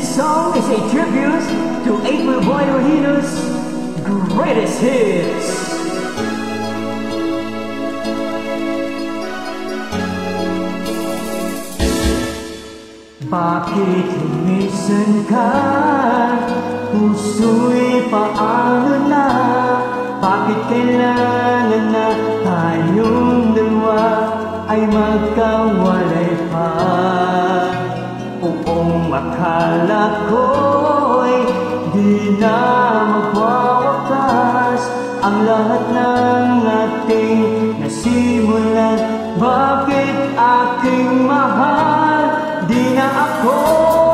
song is a tribute to April Boy Regino's greatest hits. Bakit lumisan ka? Puso'y paano na? Bakit kailangan na tayong dalawa ay magkawalay pa? Buong akala ko'y di na magwawakas ang lahat ng ating nasimulan. Bakit aking mahal, di na ako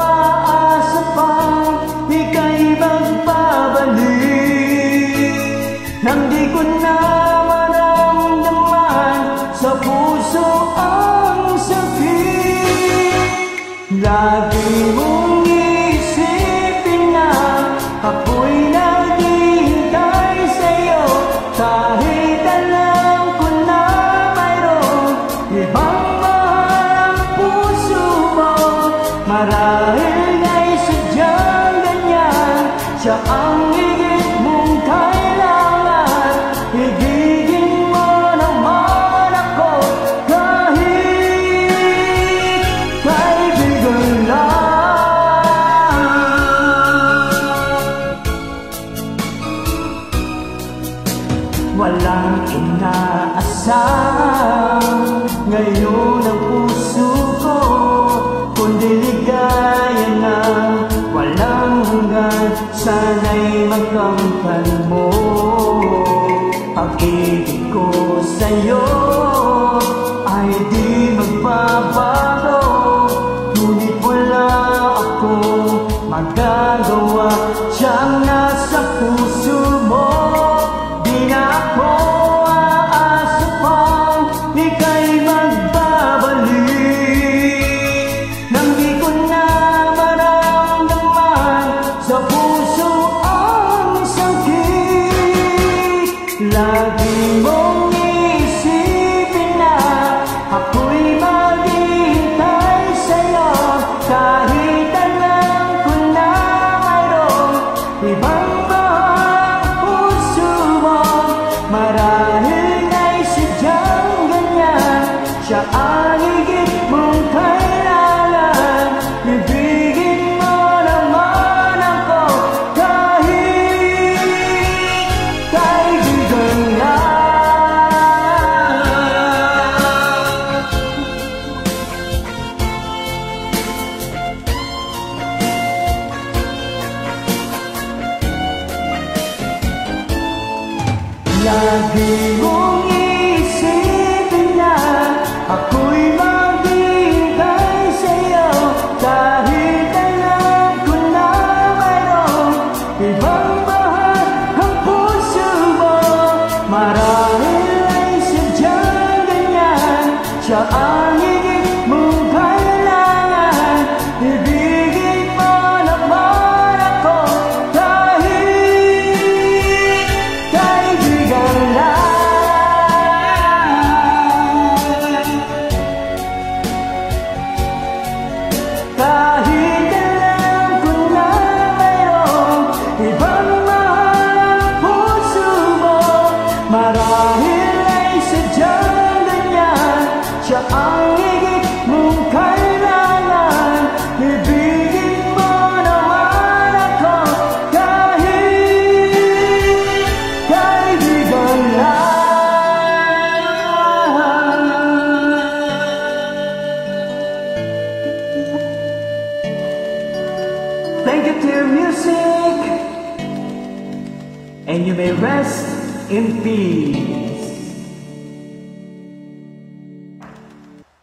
aasa pang ika'y magbabalik, nang di ko na maramdaman sa puso ang sakit. Lagi mong isipin na ako'y naghihintay sa'yo, kahit alam ko na mayroong ibang mahal ang puso mo. Marahil nga'y sadyang ganyan, siya ang higit mong kailangan. Higigin mo naman ako kahit kaibigan lang. Walang inaasam ngayon ang puso ko, kundi ligaya na walang hanggan. Sana'y magkamtan mo. Pag-ibig ko sa'yo ay di magbabago, ngunit wala akong magagawa. Siyang nasa puso mo, di na ako aasa pang ika'y magbabalik, nang di ko na maramdaman sa puso ang sakit. Lagi mong isipin na ako'y maghihintay sa'yo, kahit alam ko na mayroong ibang mahal ang puso mo. Marahil nga'y sadyang ganyan, siya ang higit mong kailangan. Ibigin mo naman ako kahit kaibigan lang. Lagi mong isipin na ako'y maghihintay sa'yo, kahit alam ko na mayroong ibang mahal ang puso mo. Marahil ay sadyang ganyan, siya ang higit mong kailangan. Ibigin mo naman ako kahit kaibigan lang. Kahit alam ko na mayroong ibang mahal ang puso mo. Marahil ay sadyang ganyan, siya ang higit mong kailangan. Ibigin mo naman ako kahit kaibigan lang. Thank you to your music, and you may rest in peace.